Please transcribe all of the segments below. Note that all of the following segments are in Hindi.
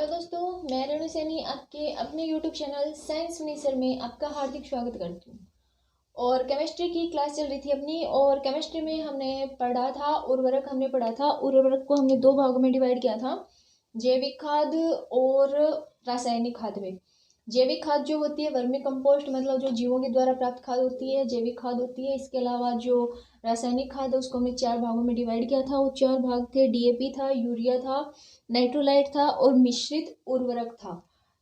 दोस्तों, मैं रेणु सैनी आपके अपने यूट्यूब चैनल साइंस फिनिशर में आपका हार्दिक स्वागत करती हूँ। और केमिस्ट्री की क्लास चल रही थी अपनी, और केमिस्ट्री में हमने पढ़ा था उर्वरक। उर्वरक को हमने दो भागों में डिवाइड किया था, जैविक खाद और रासायनिक खाद में। जैविक खाद जो होती है वर्मी कंपोस्ट, मतलब जो जीवों के द्वारा प्राप्त खाद होती है, जैविक खाद होती है। इसके अलावा जो रासायनिक खाद है उसको हमने चार भागों में डिवाइड किया था। वो चार भाग थे, डीएपी था, यूरिया था, नाइट्रोलाइट था और मिश्रित उर्वरक था।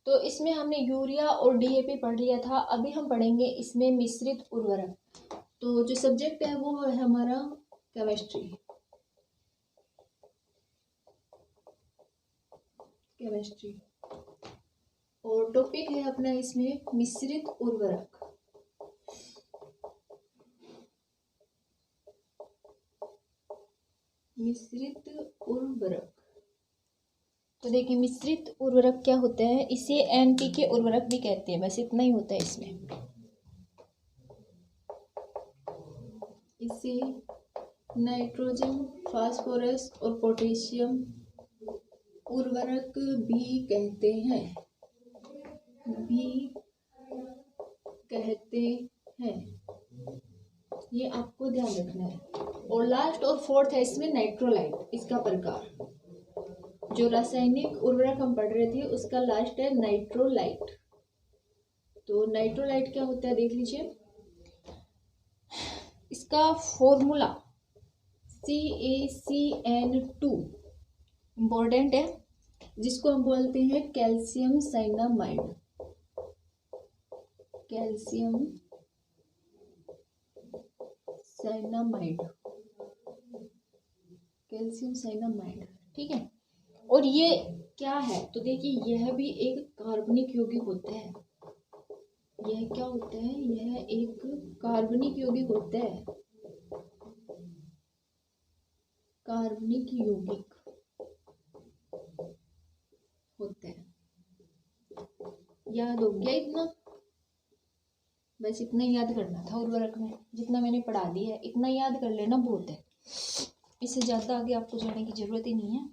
तो इसमें हमने यूरिया और डीएपी पढ़ लिया था। अभी हम पढ़ेंगे इसमें मिश्रित उर्वरक। तो जो सब्जेक्ट है वो है हमारा केमिस्ट्री और टॉपिक है अपना इसमें मिश्रित उर्वरक। मिश्रित उर्वरक, तो देखिए मिश्रित उर्वरक क्या होता है। इसे एनपीके उर्वरक भी कहते हैं। बस इतना ही होता है इसमें। इसे नाइट्रोजन, फास्फोरस और पोटेशियम उर्वरक भी कहते हैं। ये आपको ध्यान रखना है। और लास्ट और फोर्थ है इसमें नाइट्रोलाइट। इसका प्रकार जो रासायनिक उर्वरक हम पढ़ रहे थे उसका लास्ट है नाइट्रोलाइट। तो नाइट्रोलाइट क्या होता है देख लीजिए। इसका फॉर्मूला CaCN2 इम्पोर्टेंट है, जिसको हम बोलते हैं कैल्शियम साइनामाइड। कैल्शियम साइनामाइड, ठीक है। और ये क्या है तो देखिए, यह भी एक कार्बनिक यौगिक होता है। यह क्या होता है? यह एक कार्बनिक यौगिक होता है। कार्बनिक यौगिक होता है। याद हो गया इतना? बस इतना ही याद करना था। उर्वरक में जितना मैंने पढ़ा दिया है इतना याद कर लेना बहुत है। इससे ज़्यादा आगे आपको जाने की ज़रूरत ही नहीं है।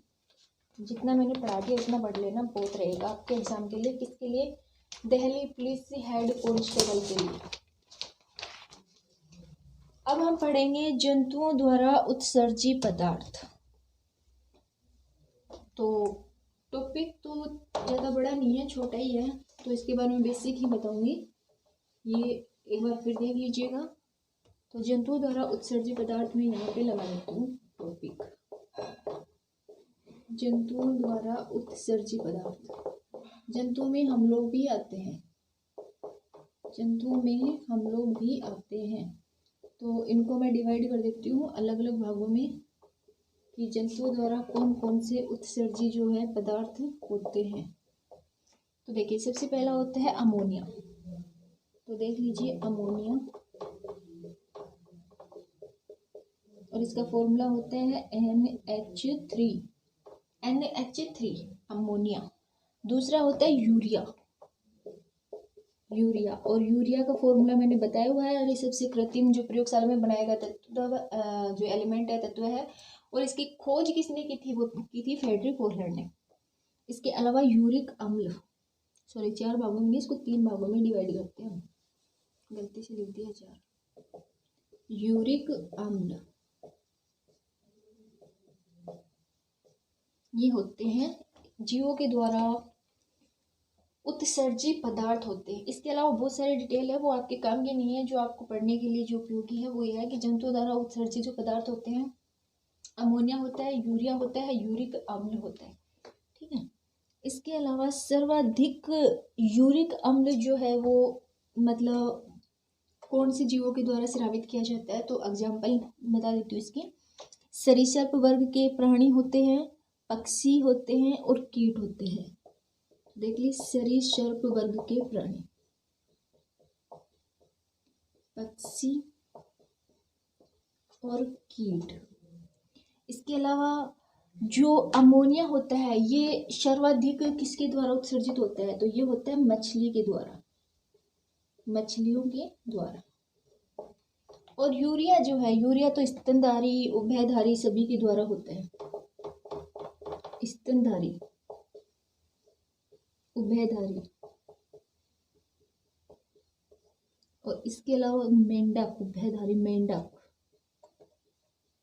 जितना मैंने पढ़ा दिया उतना पढ़ लेना बहुत रहेगा आपके एग्जाम के लिए। किसके लिए? दिल्ली पुलिस हेड कांस्टेबल के लिए। अब हम पढ़ेंगे जंतुओं द्वारा उत्सर्जी पदार्थ। तो टॉपिक तो ज़्यादा बड़ा नहीं है, छोटा ही है, तो इसके बारे में बेसिक ही बताऊंगी। ये एक बार फिर देख लीजिएगा। तो जंतुओं द्वारा उत्सर्जी पदार्थ में यहाँ पे लगा देती हूँ टॉपिक, जंतुओं द्वारा उत्सर्जी पदार्थ। जंतुओं में हम लोग भी आते हैं। तो इनको मैं डिवाइड कर देती हूँ अलग अलग भागों में कि जंतुओं द्वारा कौन कौन से उत्सर्जी जो है पदार्थ होते हैं। तो देखिए सबसे पहला होता है अमोनिया। तो देख लीजिए अमोनिया, और इसका फॉर्मूला होता है NH3 अमोनिया। दूसरा होता है यूरिया। और यूरिया का फॉर्मूला मैंने बताया हुआ है। और ये सबसे कृत्रिम जो प्रयोगशाला में बनाया गया तत्व जो एलिमेंट है, तत्व है। और इसकी खोज किसने की थी? वो की थी फ्रेडरिक वोहलर ने। इसके अलावा यूरिक अम्ल, सॉरी 4 भागों में, इसको 3 भागों में डिवाइड करते हैं हम, गलती से लिख दिया 4। यूरिक अम्ल ये होते हैं जीवों के द्वारा उत्सर्जी पदार्थ होते हैं। इसके अलावा बहुत सारे डिटेल है, वो आपके काम के नहीं है। जो आपको पढ़ने के लिए जो उपयोगी है वो ये है कि जंतुओं द्वारा उत्सर्जी जो पदार्थ होते हैं, अमोनिया होता है, यूरिया होता है, यूरिक अम्ल होता है, ठीक है। इसके अलावा सर्वाधिक यूरिक अम्ल जो है वो मतलब कौन से जीवों के द्वारा स्रावित किया जाता है? तो एग्जाम्पल बता देती हूँ इसकी। सरीसृप वर्ग के प्राणी होते हैं, पक्षी होते हैं और कीट होते हैं। देख ली, सरीसृप वर्ग के प्राणी, पक्षी और कीट। इसके अलावा जो अमोनिया होता है ये सर्वाधिक किसके द्वारा उत्सर्जित होता है? तो ये होता है मछलियों के द्वारा। और यूरिया जो है, यूरिया तो स्तनधारी, उभयधारी सभी के द्वारा होता है। स्तनधारी उभयधारी, और इसके अलावा मेंढक, उभयधारी मेंढक,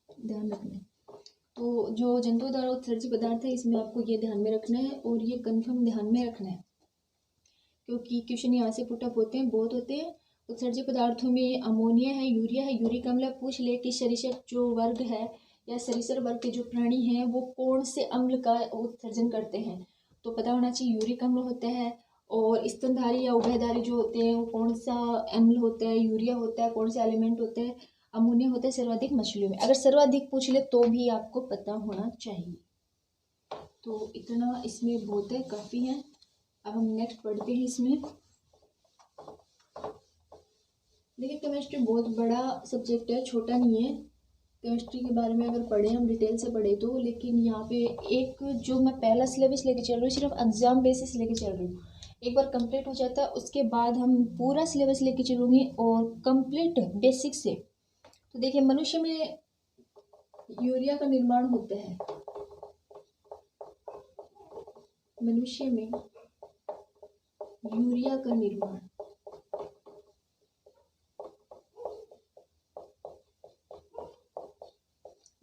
ध्यान रखना है। तो जो जंतु द्वारा उत्सर्जित पदार्थ है इसमें आपको ये ध्यान में रखना है और ये कंफर्म ध्यान में रखना है, क्योंकि क्वेश्चन यहाँ से पुट अप होते हैं, बहुत होते हैं। उत्सर्जित पदार्थों में अमोनिया है, यूरिया है, यूरिक अम्ल है। पूछ ले कि सरीसृप जो वर्ग है या सरीसृप वर्ग के जो प्राणी हैं वो कौन से अम्ल का उत्सर्जन करते हैं, तो पता होना चाहिए यूरिक अम्ल होता है। और स्तनधारी या उभयधारी जो होते हैं वो कौन सा अम्ल होता है, यूरिया होता है, कौन सा एलिमेंट होता है, अमोनिया होता है सर्वाधिक मछलियों में। अगर सर्वाधिक पूछ ले तो भी आपको पता होना चाहिए। तो इतना इसमें बहुत है, काफ़ी है। अब हम नेक्स्ट पढ़ते हैं। इसमें देखिए केमिस्ट्री बहुत बड़ा सब्जेक्ट है, छोटा नहीं है। केमिस्ट्री के बारे में अगर पढ़े हम डिटेल से पढ़े तो, लेकिन यहाँ पे एक जो मैं पहला सिलेबस लेके चल रही हूँ सिर्फ एग्जाम बेसिस लेके चल रही हूँ। एक बार कंप्लीट हो जाता है उसके बाद हम पूरा सिलेबस लेके चलूँगी और कंप्लीट बेसिक से। तो देखिए मनुष्य में यूरिया का निर्माण होता है, मनुष्य में यूरिया का निर्माण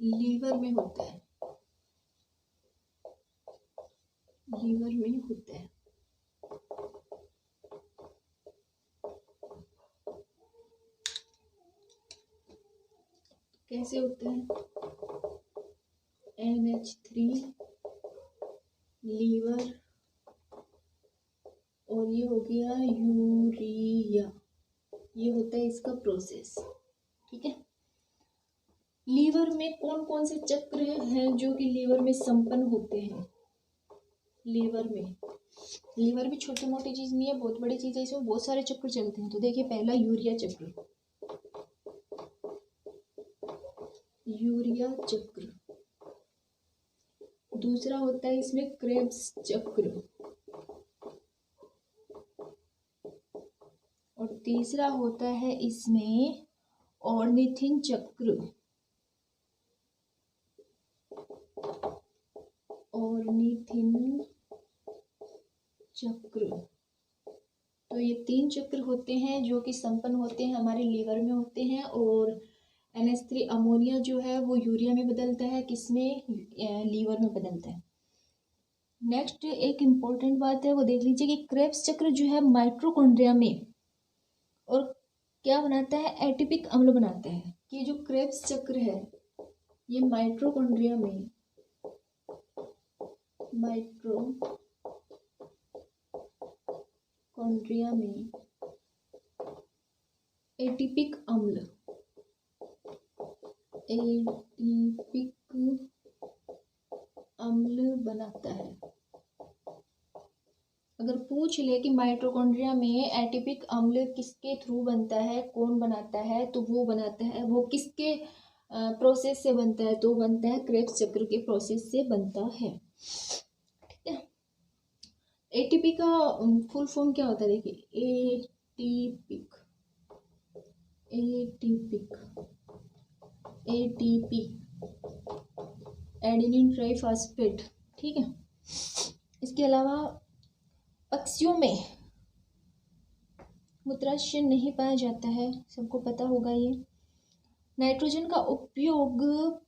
लीवर में होता है, लीवर में होता है। कैसे होता है? NH3 लीवर और ये हो गया यूरिया, ये होता है इसका प्रोसेस। ठीक है। लीवर में कौन कौन से चक्र हैं जो कि लीवर में संपन्न होते हैं? लीवर भी छोटी मोटी चीज नहीं है, बहुत बड़ी चीज है, इसमें बहुत सारे चक्र चलते हैं। तो देखिए पहला यूरिया चक्र, यूरिया चक्र। दूसरा होता है इसमें क्रेब्स चक्र, और तीसरा होता है इसमें ऑर्निथिन चक्र, ऑर्निथिन चक्र। तो ये 3 चक्र होते हैं जो कि संपन्न होते हैं हमारे लीवर में होते हैं। और NH3 अमोनिया जो है वो यूरिया में बदलता है, किसमें? लीवर में बदलता है। नेक्स्ट एक इम्पोर्टेंट बात है वो देख लीजिए कि क्रेब्स चक्र जो है माइटोकॉन्ड्रिया में और क्या बनाता है? एटीपिक अम्ल बनाता है। कि जो क्रेब्स चक्र है ये माइटोकॉन्ड्रिया में एटीपिक अम्ल बनाता है। अगर पूछ ले कि माइटोकॉन्ड्रिया में एटीपिक अम्ल किसके थ्रू बनता है, कौन बनाता है, तो वो बनाता है, वो किसके प्रोसेस से बनता है, तो बनता है क्रेब्स चक्र के प्रोसेस से बनता है। ठीक है। एटीपी का फुल फॉर्म क्या होता है? देखिए एटीपी एडेनिन ट्राइफॉस्फेट। ठीक है। इसके अलावा पक्षियों में मूत्राशय नहीं पाया जाता है, सबको पता होगा ये। नाइट्रोजन का उपयोग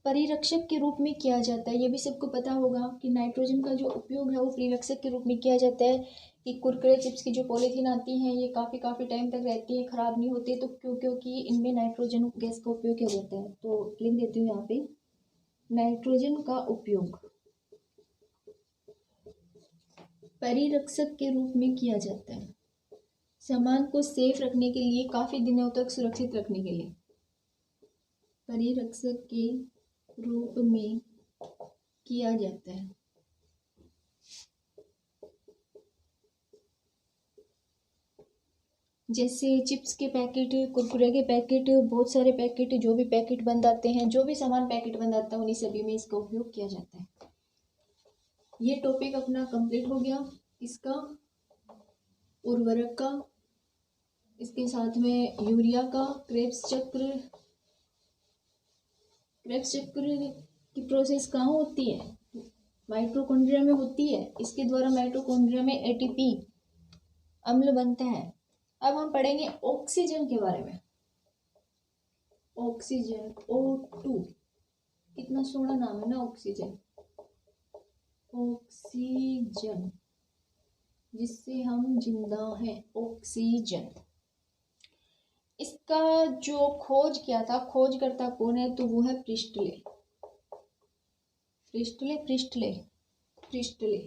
परिरक्षक के रूप में किया जाता है, ये भी सबको पता होगा कि नाइट्रोजन का जो उपयोग है वो परिरक्षक के रूप में किया जाता है। कि कुरकुरे चिप्स की जो पॉलीथीन आती हैं ये काफ़ी टाइम तक रहती है, ख़राब नहीं होती, तो क्योंकि इनमें नाइट्रोजन गैस का उपयोग किया जाता है। तो लिख देती हूँ यहाँ पे, नाइट्रोजन का उपयोग परिरक्षक के रूप में किया जाता है, सामान को सेफ रखने के लिए, काफ़ी दिनों तक सुरक्षित रखने के लिए परिरक्षक के रूप में किया जाता है। जैसे चिप्स के पैकेट, कुरकुरे के पैकेट, बहुत सारे पैकेट, जो भी पैकेट बंद आते हैं, जो भी सामान पैकेट बंद आता है उन्हीं सभी में इसका उपयोग किया जाता है। ये टॉपिक अपना कंप्लीट हो गया इसका, उर्वरक का, इसके साथ में यूरिया का, क्रेब्स चक्र की प्रोसेस कहाँ होती है? माइटोकॉन्ड्रिया में होती है। इसके द्वारा माइटोकॉन्ड्रिया में एटीपी अम्ल बनता है। अब हम पढ़ेंगे ऑक्सीजन के बारे में। ऑक्सीजन O2, कितना सोहना नाम है ना ऑक्सीजन। ऑक्सीजन, जिससे हम जिंदा हैं, ऑक्सीजन। इसका जो खोज किया था, खोजकर्ता कौन है, तो वो है Presley. Presley Presley Presley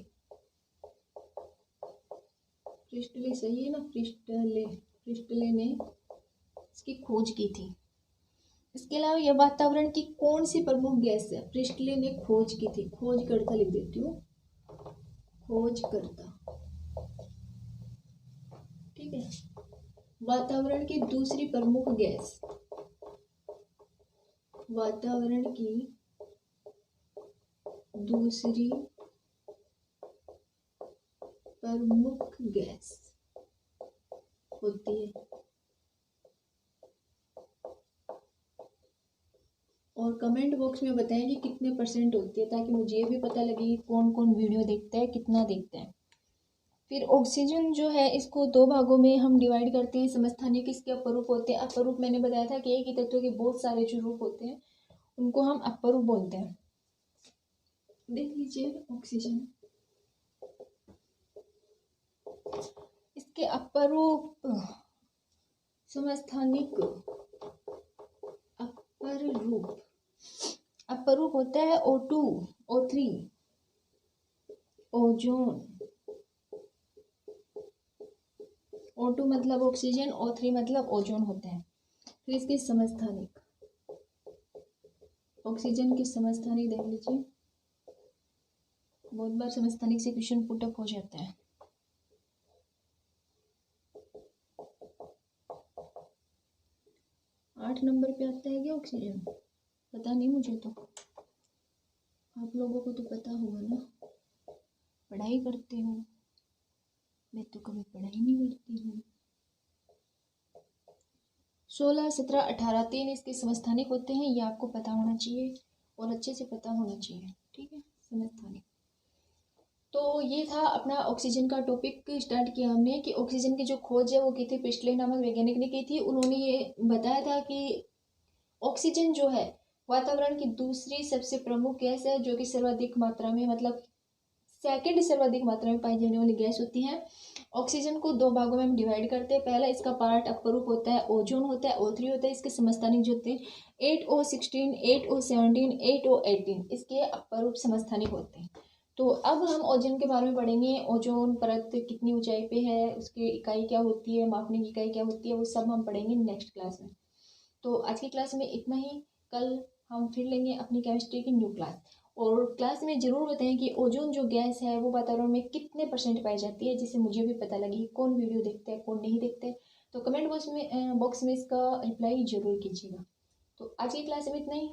Presley सही है ना, प्रिस्टले। प्रिस्टले ने इसकी खोज की थी। इसके अलावा यह वातावरण की कौन सी प्रमुख गैस है, प्रिस्टले ने खोज की थी। खोजकर्ता लिख देती हूँ, खोजकर्ता, ठीक है। वातावरण की दूसरी प्रमुख गैस, वातावरण की दूसरी प्रमुख गैस होती है। और कमेंट बॉक्स में बताएं कि कितने % होती है, ताकि मुझे ये भी पता लगे कि कौन कौन वीडियो देखता है, कितना देखता है। फिर ऑक्सीजन जो है, इसको 2 भागों में हम डिवाइड करते हैं। समस्थानिक इसके अपरूप होते हैं। अपरूप मैंने बताया था कि एक ही तत्व के बहुत सारे जो रूप होते हैं उनको हम अपरूप बोलते हैं। देख लीजिए ऑक्सीजन, इसके अपरूप समस्थानिक अपरूप होता है O2, O3, ओजोन। O2 मतलब ऑक्सीजन, O3 मतलब ओजोन होता है। फिर इसके समस्थानिक, ऑक्सीजन के समस्थानिक देख लीजिए, बहुत बार समस्थानिक से क्वेश्चन पुटअप हो जाता है। आठ नंबर पे आता है क्या ऑक्सीजन, पता नहीं मुझे, तो आप लोगों को तो पता होगा ना, पढ़ाई करते हो। मैं तो कभी पढ़ाई नहीं करती हूँ। 16, 17, 18 3 इसके समस्थानिक होते हैं। ये आपको पता होना चाहिए और अच्छे से पता होना चाहिए, ठीक है। समस्थानिक। तो ये था अपना ऑक्सीजन का टॉपिक स्टार्ट किया हमने कि ऑक्सीजन की जो खोज है वो की थी प्रिस्टले नामक वैज्ञानिक ने की थी। उन्होंने ये बताया था कि ऑक्सीजन जो है वातावरण की दूसरी सबसे प्रमुख गैस है, जो कि सर्वाधिक मात्रा में, मतलब सेकंड सर्वाधिक मात्रा में पाई जाने वाली गैस होती है। ऑक्सीजन को 2 भागों में हम डिवाइड करते हैं। पहला इसका पार्ट अपरूप होता है, ओजोन होता है, O3 होता है। इसके समस्थानिक जो होते हैं 8O16, 8O17, 8O18 इसके अपरूप समस्थानिक होते हैं। तो अब हम ओजोन के बारे में पढ़ेंगे। ओजोन परत कितनी ऊंचाई पे है, उसकी इकाई क्या होती है, मापने की इकाई क्या होती है, वो सब हम पढ़ेंगे नेक्स्ट क्लास में। तो आज की क्लास में इतना ही। कल हम फिर लेंगे अपनी केमिस्ट्री की न्यू क्लास। और क्लास में ज़रूर बताएं कि ओजोन जो गैस है वो वातावरण में कितने % पाई जाती है, जिससे मुझे भी पता लगे कौन वीडियो देखते हैं कौन नहीं देखते। तो कमेंट बॉक्स में इसका रिप्लाई जरूर कीजिएगा। तो आज की क्लास में इतना ही।